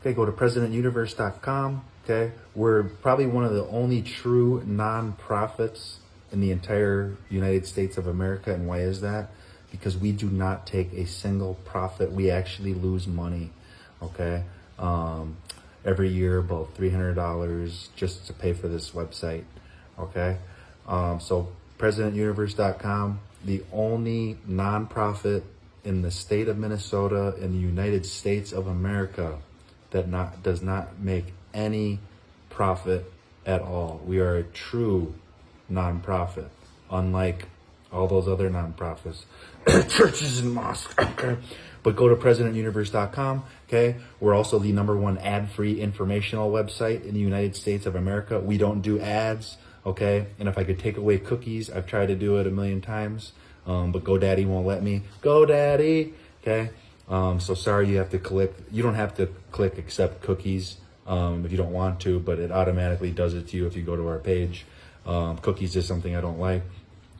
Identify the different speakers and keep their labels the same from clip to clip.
Speaker 1: Okay, go to presidentuniverse.com. Okay, we're probably one of the only true nonprofits in the entire United States of America. And why is that? Because we do not take a single profit. We actually lose money. Okay, every year about $300 just to pay for this website. Okay, so presidentuniverse.com, the only nonprofit in the state of Minnesota in the United States of America that does not make any profit at all. We are a true nonprofit, unlike all those other nonprofits, churches and mosques. Okay, but go to presidentuniverse.com. Okay, we're also the #1 ad-free informational website in the United States of America. We don't do ads. Okay, and if I could take away cookies, I've tried to do it a million times, but GoDaddy won't let me. GoDaddy. Okay. So sorry, you have to click. You don't have to click accept cookies if you don't want to, but it automatically does it to you if you go to our page. Cookies is something I don't like,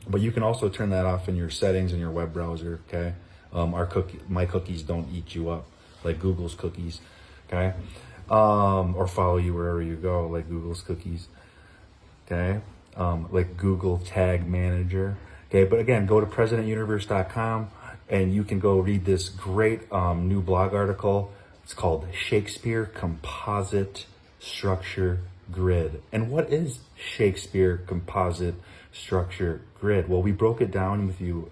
Speaker 1: but you can also turn that off in your settings in your web browser. Okay, my cookies don't eat you up like Google's cookies. Okay, or follow you wherever you go like Google's cookies. Okay, like Google Tag Manager. Okay, but again, go to presidentuniverse.com. And you can go read this great new blog article. It's called Shakespeare Composite Structure Grid. And what is Shakespeare Composite Structure Grid? Well, we broke it down with you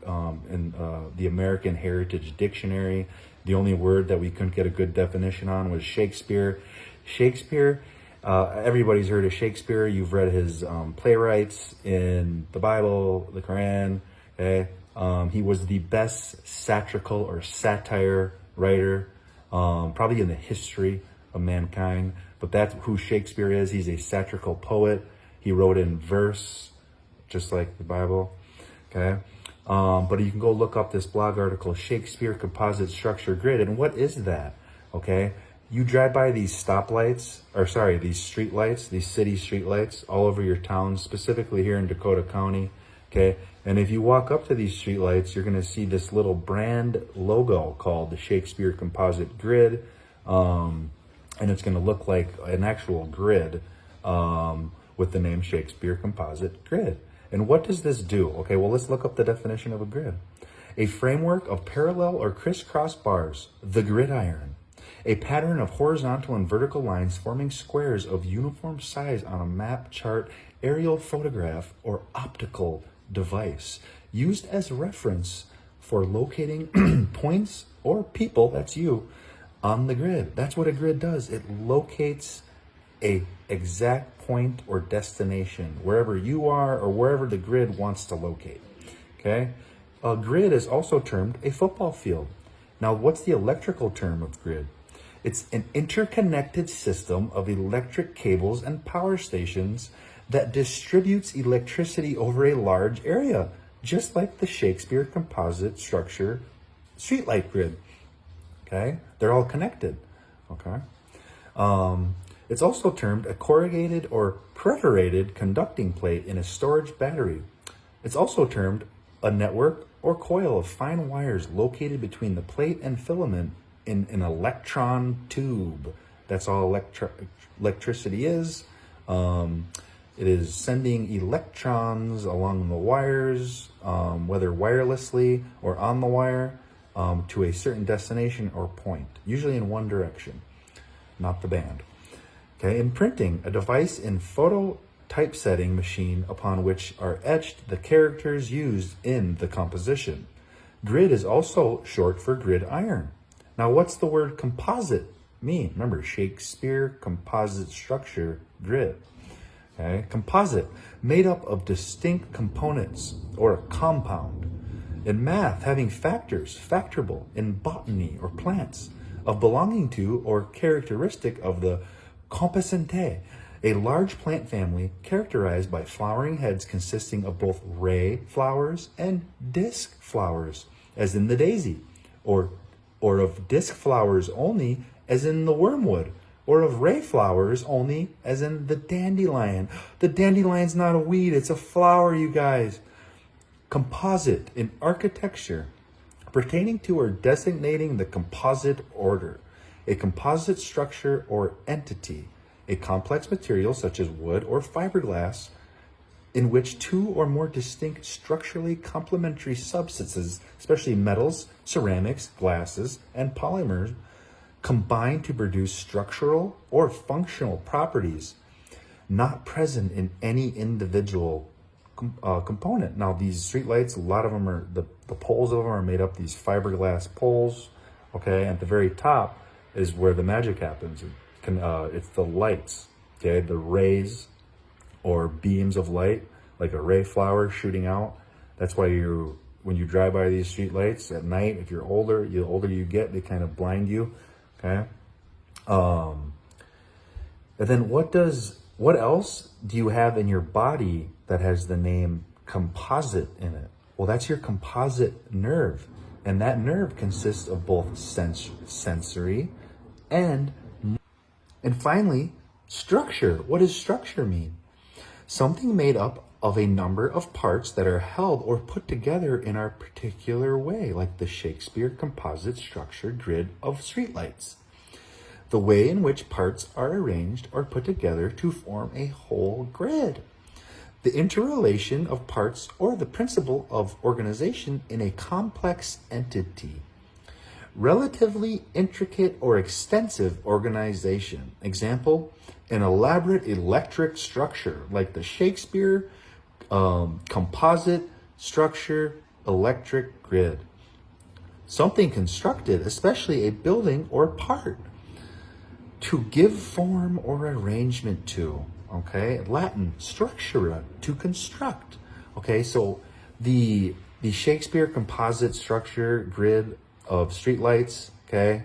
Speaker 1: in the American Heritage Dictionary. The only word that we couldn't get a good definition on was Shakespeare. Shakespeare, everybody's heard of Shakespeare. You've read his playwrights in the Bible, the Quran, okay? He was the best satirical or satire writer, probably in the history of mankind. But that's who Shakespeare is. He's a satirical poet. He wrote in verse, just like the Bible. Okay, but you can go look up this blog article, Shakespeare Composite Structure Grid. And what is that? Okay, you drive by these stoplights, these street lights, these city street lights all over your town, specifically here in Dakota County. Okay, and if you walk up to these streetlights, you're going to see this little brand logo called the Shakespeare Composite Grid, and it's going to look like an actual grid with the name Shakespeare Composite Grid. And what does this do? Okay, well, let's look up the definition of a grid. A framework of parallel or crisscross bars, the gridiron. A pattern of horizontal and vertical lines forming squares of uniform size on a map, chart, aerial photograph, or optical device used as reference for locating points or people, that's you, on the grid. That's what a grid does. It locates a exact point or destination wherever you are or wherever the grid wants to locate. Okay, a grid is also termed a football field. Now, what's the electrical term of grid? It's an interconnected system of electric cables and power stations that distributes electricity over a large area, just like the Shakespeare Composite Structure streetlight grid. Okay, they're all connected. Okay, it's also termed a corrugated or perforated conducting plate in a storage battery. It's also termed a network or coil of fine wires located between the plate and filament in an electron tube. That's all electricity is. It is sending electrons along the wires, whether wirelessly or on the wire, to a certain destination or point, usually in one direction, not the band. Okay, in printing, a device in photo typesetting machine upon which are etched the characters used in the composition. Grid is also short for gridiron. Now, what's the word composite mean? Remember, Shakespeare Composite Structure Grid. Okay, composite, made up of distinct components or a compound. In math, having factors, factorable. In botany or plants, of belonging to or characteristic of the compositae, a large plant family characterized by flowering heads consisting of both ray flowers and disc flowers, as in the daisy, or of disc flowers only, as in the wormwood, or of ray flowers only, as in the dandelion. The dandelion's not a weed, it's a flower, you guys. Composite in architecture, pertaining to or designating the composite order. A composite structure or entity, a complex material such as wood or fiberglass in which two or more distinct structurally complementary substances, especially metals, ceramics, glasses, and polymers, combine to produce structural or functional properties not present in any individual component. Now, these streetlights, a lot of them are, the poles of them are made up these fiberglass poles, okay? At the very top is where the magic happens. It's the lights, okay? The rays or beams of light, like a ray flower shooting out. That's why when you drive by these streetlights at night, if you're older, the older you get, they kind of blind you, okay? And then what else do you have in your body that has the name composite in it? Well, that's your composite nerve. And that nerve consists of both sensory and finally, structure. What does structure mean? Something made up of a number of parts that are held or put together in a particular way, like the Shakespeare composite structure grid of streetlights. The way in which parts are arranged or put together to form a whole grid. The interrelation of parts or the principle of organization in a complex entity. Relatively intricate or extensive organization. Example, an elaborate electric structure like the Shakespeare composite structure electric grid. Something constructed, especially a building or part, to give form or arrangement to, okay? Latin, structura, to construct, okay? So the Shakespeare composite structure grid of streetlights, okay?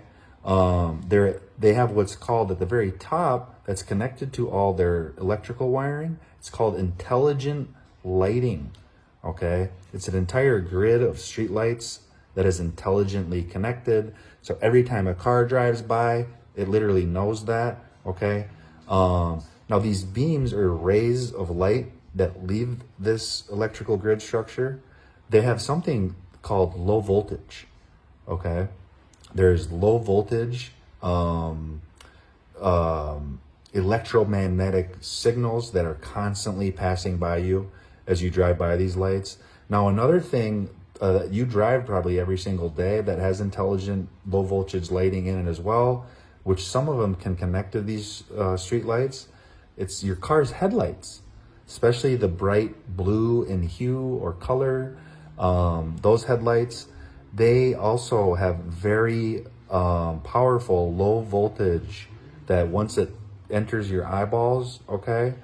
Speaker 1: They have what's called at the very top that's connected to all their electrical wiring. It's called intelligent lighting, okay? It's an entire grid of streetlights that is intelligently connected. So every time a car drives by, it literally knows that, okay? Now these beams or rays of light that leave this electrical grid structure, they have something called low voltage, okay? There's low voltage electromagnetic signals that are constantly passing by you as you drive by these lights. Now, another thing that you drive probably every single day that has intelligent low voltage lighting in it as well, which some of them can connect to these street lights, it's your car's headlights, especially the bright blue in hue or color. Those headlights, they also have very powerful low voltage that once it enters your eyeballs, okay,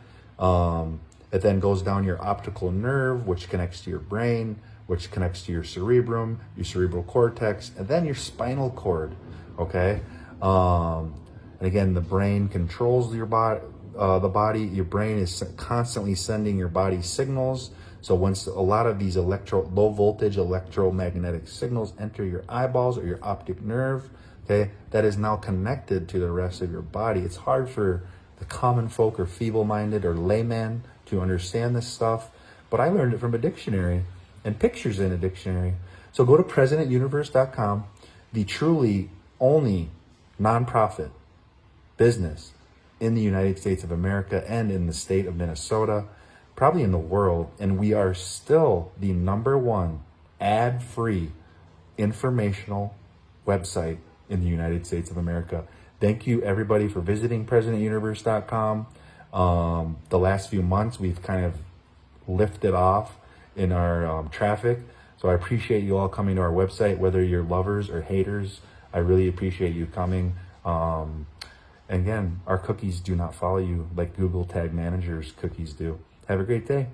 Speaker 1: it then goes down your optical nerve, which connects to your brain, which connects to your cerebrum, your cerebral cortex, and then your spinal cord, okay? And again, the brain controls your body, the body. Your brain is constantly sending your body signals. So once a lot of these low voltage electromagnetic signals enter your eyeballs or your optic nerve, okay, that is now connected to the rest of your body. It's hard for the common folk or feeble-minded or layman to understand this stuff, but I learned it from a dictionary and pictures in a dictionary. So go to PresidentUniverse.com, the truly only nonprofit business in the United States of America and in the state of Minnesota, probably in the world, and we are still the #1 ad-free informational website in the United States of America. Thank you everybody for visiting PresidentUniverse.com. The last few months we've kind of lifted off in our traffic, so I appreciate you all coming to our website, whether you're lovers or haters. I really appreciate you coming. And again, our cookies do not follow you like Google Tag Manager's cookies do. Have a great day.